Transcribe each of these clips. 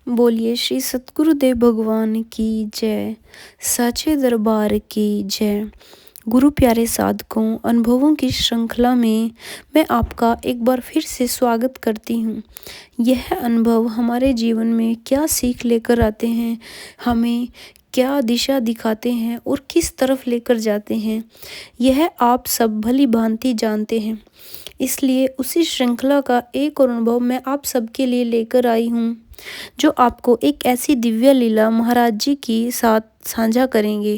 बोलिए श्री सतगुरुदेव भगवान की जय। साचे दरबार की जय। गुरु प्यारे साधकों, अनुभवों की श्रृंखला में मैं आपका एक बार फिर से स्वागत करती हूँ। यह अनुभव हमारे जीवन में क्या सीख लेकर आते हैं, हमें क्या दिशा दिखाते हैं और किस तरफ लेकर जाते हैं, यह आप सब भली भांति जानते हैं। इसलिए उसी श्रृंखला का एक और अनुभव मैं आप सबके लिए लेकर आई हूँ, जो आपको एक ऐसी दिव्य लीला महाराज जी की साथ साझा करेंगे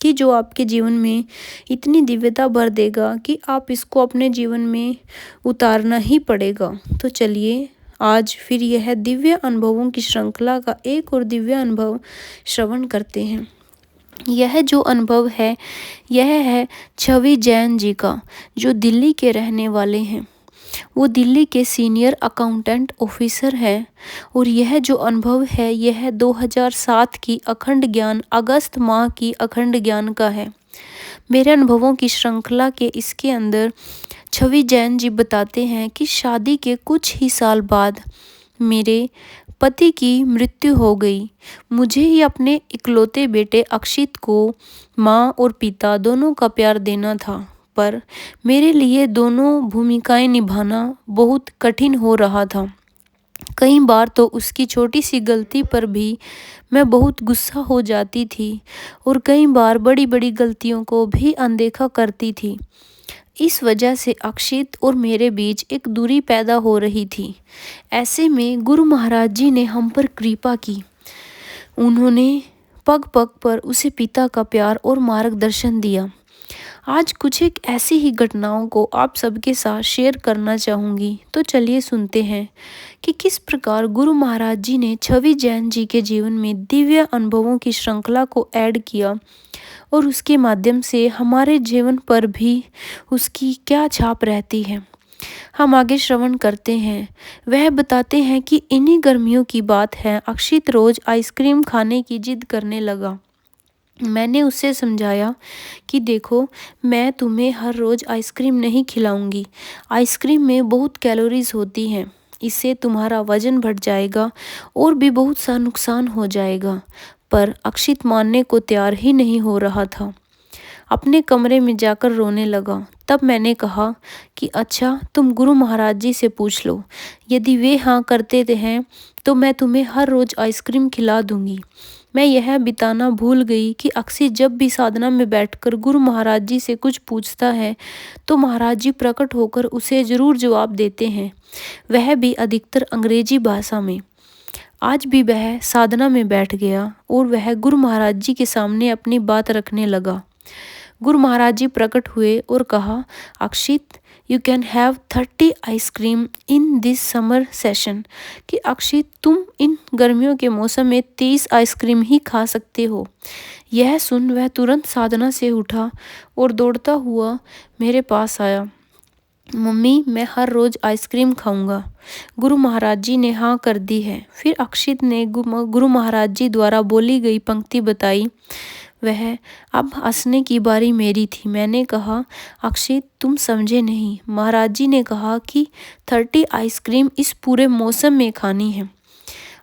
कि जो आपके जीवन में इतनी दिव्यता भर देगा कि आप इसको अपने जीवन में उतारना ही पड़ेगा। तो चलिए आज फिर यह दिव्य अनुभवों की श्रृंखला का एक और दिव्य अनुभव श्रवण करते हैं। यह जो अनुभव है यह है छवि जैन जी का, जो दिल्ली के रहने वाले हैं। वो दिल्ली के सीनियर अकाउंटेंट ऑफिसर हैं और यह जो अनुभव है यह 2007 की अखंड ज्ञान अगस्त माह की अखंड ज्ञान का है। मेरे अनुभवों की श्रृंखला के इसके अंदर छवि जैन जी बताते हैं कि शादी के कुछ ही साल बाद मेरे पति की मृत्यु हो गई। मुझे ही अपने इकलौते बेटे अक्षित को माँ और पिता दोनों का प्यार देना था, पर मेरे लिए दोनों भूमिकाएं निभाना बहुत कठिन हो रहा था। कई बार तो उसकी छोटी सी गलती पर भी मैं बहुत गुस्सा हो जाती थी और कई बार बड़ी बड़ी गलतियों को भी अनदेखा करती थी। इस वजह से अक्षित और मेरे बीच एक दूरी पैदा हो रही थी। ऐसे में गुरु महाराज जी ने हम पर कृपा की। उन्होंने पग पग पर उसे पिता का प्यार और मार्गदर्शन दिया। आज कुछ एक ऐसी ही घटनाओं को आप सबके साथ शेयर करना चाहूँगी। तो चलिए सुनते हैं कि किस प्रकार गुरु महाराज जी ने छवि जैन जी के जीवन में दिव्य अनुभवों की श्रृंखला को ऐड किया और उसके माध्यम से हमारे जीवन पर भी उसकी क्या छाप रहती है। हम आगे श्रवण करते हैं। वह बताते हैं कि इन्हीं गर्मियों की बात है, अक्षित रोज आइसक्रीम खाने की जिद करने लगा। मैंने उसे समझाया कि देखो, मैं तुम्हें हर रोज़ आइसक्रीम नहीं खिलाऊंगी। आइसक्रीम में बहुत कैलोरीज होती हैं, इससे तुम्हारा वजन बढ़ जाएगा और भी बहुत सा नुकसान हो जाएगा। पर अक्षित मानने को तैयार ही नहीं हो रहा था। अपने कमरे में जाकर रोने लगा। तब मैंने कहा कि अच्छा, तुम गुरु महाराज जी से पूछ लो, यदि वे हाँ करते हैं तो मैं तुम्हें हर रोज़ आइसक्रीम खिला दूंगी। मैं यह बिताना भूल गई कि अक्सर जब भी साधना में बैठकर गुरु महाराज जी से कुछ पूछता है तो महाराज जी प्रकट होकर उसे ज़रूर जवाब देते हैं, वह भी अधिकतर अंग्रेजी भाषा में। आज भी वह साधना में बैठ गया और वह गुरु महाराज जी के सामने अपनी बात रखने लगा। गुरु महाराज जी प्रकट हुए और कहा, अक्षित, you can have 30 ice cream in this summer session. कि अक्षित, तुम इन गर्मियों के मौसम में 30 आइसक्रीम ही खा सकते हो। यह सुन वह तुरंत साधना से उठा और दौड़ता हुआ मेरे पास आया। मम्मी, मैं हर रोज़ आइसक्रीम खाऊंगा। गुरु महाराज जी ने हाँ कर दी है। फिर अक्षित ने गुरु महाराज जी द्वारा बोली गई पंक्ति बताई। वह अब हंसने की बारी मेरी थी। मैंने कहा, अक्षित, तुम समझे नहीं। महाराज जी ने कहा कि 30 आइसक्रीम इस पूरे मौसम में खानी है।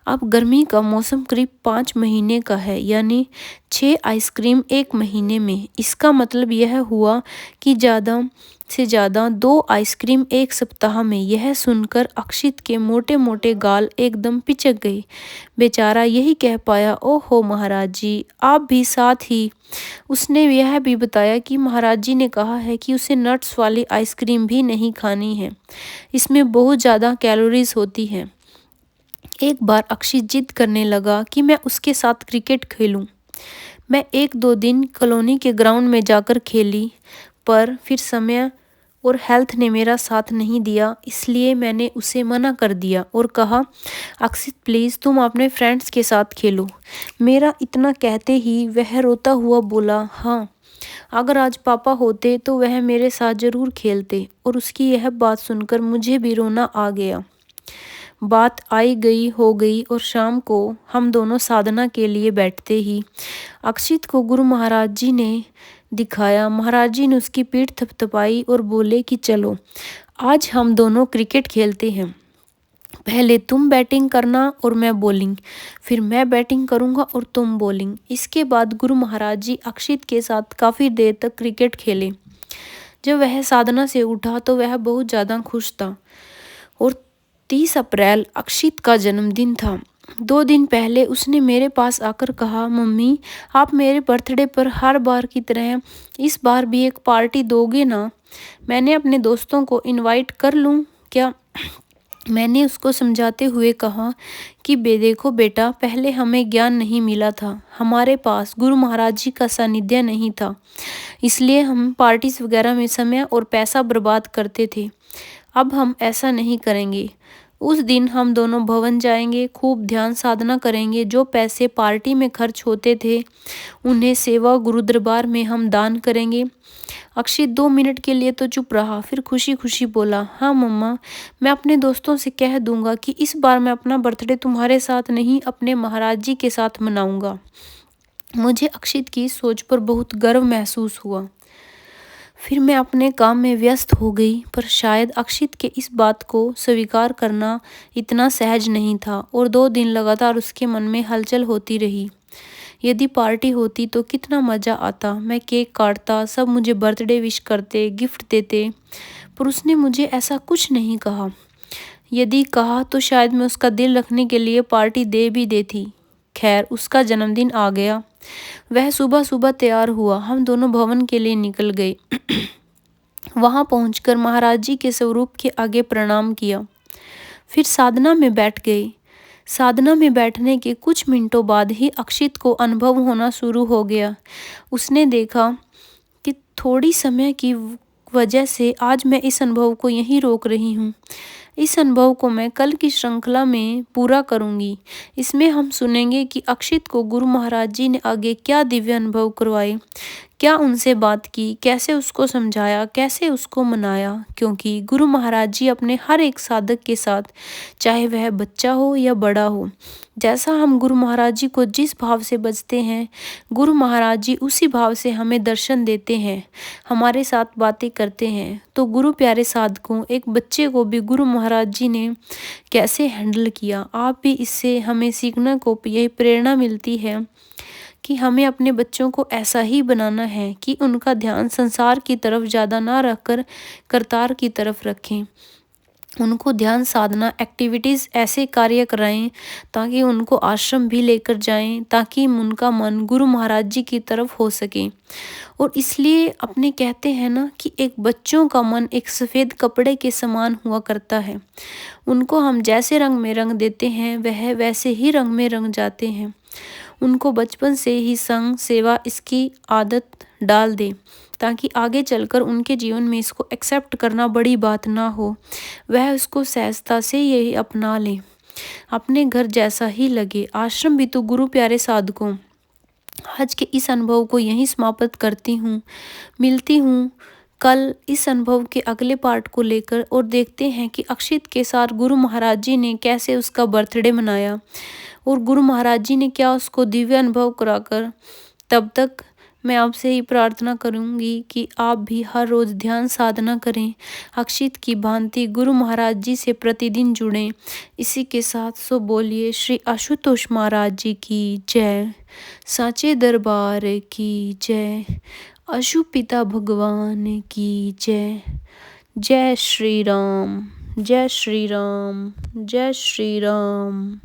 अब गर्मी का मौसम करीब 5 महीने का है, यानी 6 आइसक्रीम 1 महीने में। इसका मतलब यह हुआ कि ज़्यादा से ज़्यादा 2 आइसक्रीम 1 सप्ताह में। यह सुनकर अक्षित के मोटे मोटे गाल एकदम पिचक गए। बेचारा यही कह पाया, ओहो महाराज जी, आप भी साथ ही। उसने यह भी बताया कि महाराज जी ने कहा है कि उसे नट्स वाली आइसक्रीम भी नहीं खानी है, इसमें बहुत ज़्यादा कैलोरीज होती हैं। एक बार अक्षित जिद करने लगा कि मैं उसके साथ क्रिकेट खेलूं। मैं 1-2 दिन कॉलोनी के ग्राउंड में जाकर खेली, पर फिर समय और हेल्थ ने मेरा साथ नहीं दिया, इसलिए मैंने उसे मना कर दिया और कहा, अक्षित प्लीज़, तुम अपने फ्रेंड्स के साथ खेलो। मेरा इतना कहते ही वह रोता हुआ बोला, हाँ, अगर आज पापा होते तो वह मेरे साथ ज़रूर खेलते। और उसकी यह बात सुनकर मुझे भी रोना आ गया। बात आई गई हो गई और शाम को हम दोनों साधना के लिए बैठते ही अक्षित को गुरु महाराज जी ने दिखाया। महाराज जी ने उसकी पीठ थपथपाई और बोले कि चलो, आज हम दोनों क्रिकेट खेलते हैं। पहले तुम बैटिंग करना और मैं बॉलिंग, फिर मैं बैटिंग करूंगा और तुम बॉलिंग। इसके बाद गुरु महाराज जी अक्षित के साथ काफ़ी देर तक क्रिकेट खेले। जब वह साधना से उठा तो वह बहुत ज़्यादा खुश था और 30 अप्रैल अक्षित का जन्मदिन था। 2 दिन पहले उसने मेरे पास आकर कहा, मम्मी आप मेरे बर्थडे पर हर बार की तरह इस बार भी एक पार्टी दोगे ना? मैंने अपने दोस्तों को इनवाइट कर लूँ क्या? मैंने उसको समझाते हुए कहा कि देखो बेटा, पहले हमें ज्ञान नहीं मिला था, हमारे पास गुरु महाराज जी का सानिध्य नहीं था, इसलिए हम पार्टीज वगैरह में समय और पैसा बर्बाद करते थे। अब हम ऐसा नहीं करेंगे। उस दिन हम दोनों भवन जाएंगे, खूब ध्यान साधना करेंगे। जो पैसे पार्टी में खर्च होते थे उन्हें सेवा गुरु दरबार में हम दान करेंगे। अक्षित 2 मिनट के लिए तो चुप रहा, फिर खुशी खुशी बोला, हाँ मम्मा, मैं अपने दोस्तों से कह दूंगा कि इस बार मैं अपना बर्थडे तुम्हारे साथ नहीं अपने महाराज जी के साथ मनाऊंगा। मुझे अक्षित की सोच पर बहुत गर्व महसूस हुआ। फिर मैं अपने काम में व्यस्त हो गई, पर शायद अक्षित के इस बात को स्वीकार करना इतना सहज नहीं था और 2 दिन लगातार उसके मन में हलचल होती रही। यदि पार्टी होती तो कितना मज़ा आता, मैं केक काटता, सब मुझे बर्थडे विश करते, गिफ्ट देते, पर उसने मुझे ऐसा कुछ नहीं कहा। यदि कहा तो शायद मैं उसका दिल रखने के लिए पार्टी दे भी देती। खैर, उसका जन्मदिन आ गया। वह सुबह सुबह तैयार हुआ, हम दोनों भवन के लिए निकल गए। वहां पहुंचकर महाराज जी के स्वरूप के आगे प्रणाम किया, फिर साधना में बैठ गए। साधना में बैठने के कुछ मिनटों बाद ही अक्षित को अनुभव होना शुरू हो गया। उसने देखा कि थोड़ी समय की वजह से आज मैं इस अनुभव को यहीं रोक रही हूँ। इस अनुभव को मैं कल की श्रृंखला में पूरा करूँगी। इसमें हम सुनेंगे कि अक्षित को गुरु महाराज जी ने आगे क्या दिव्य अनुभव करवाए, क्या उनसे बात की, कैसे उसको समझाया, कैसे उसको मनाया। क्योंकि गुरु महाराज जी अपने हर एक साधक के साथ, चाहे वह बच्चा हो या बड़ा हो, जैसा हम गुरु महाराज जी को जिस भाव से बजते हैं, गुरु महाराज जी उसी भाव से हमें दर्शन देते हैं, हमारे साथ बातें करते हैं। तो गुरु प्यारे साधकों, एक बच्चे को भी गुरु महाराज जी ने कैसे हैंडल किया, आप भी इससे हमें सीखने को यही प्रेरणा मिलती है कि हमें अपने बच्चों को ऐसा ही बनाना है कि उनका ध्यान संसार की तरफ ज़्यादा ना रखकर करतार की तरफ रखें। उनको ध्यान साधना एक्टिविटीज़ ऐसे कार्य कराएं ताकि उनको आश्रम भी लेकर जाएं, ताकि उनका मन गुरु महाराज जी की तरफ हो सके। और इसलिए अपने कहते हैं ना कि एक बच्चों का मन एक सफ़ेद कपड़े के समान हुआ करता है। उनको हम जैसे रंग में रंग देते हैं वह वैसे ही रंग में रंग जाते हैं। उनको बचपन से ही संग सेवा इसकी आदत डाल दें ताकि आगे चलकर उनके जीवन में इसको एक्सेप्ट करना बड़ी बात ना हो, वह उसको सहजता से यही अपना लें, अपने घर जैसा ही लगे। आश्रम भी तो गुरु प्यारे साधकों, आज के इस अनुभव को यहीं समाप्त करती हूँ। मिलती हूँ कल इस अनुभव के अगले पार्ट को लेकर और देखते हैं कि अक्षित के साथ गुरु महाराज जी ने कैसे उसका बर्थडे मनाया और गुरु महाराज जी ने क्या उसको दिव्य अनुभव कराकर। तब तक मैं आपसे ही प्रार्थना करूंगी कि आप भी हर रोज़ ध्यान साधना करें, अक्षित की भांति गुरु महाराज जी से प्रतिदिन जुड़ें। इसी के साथ सो बोलिए श्री आशुतोष महाराज जी की जय, साचे दरबार की जय, अशुपिता भगवान की जय। जय श्री राम, जय श्री राम, जय श्री राम।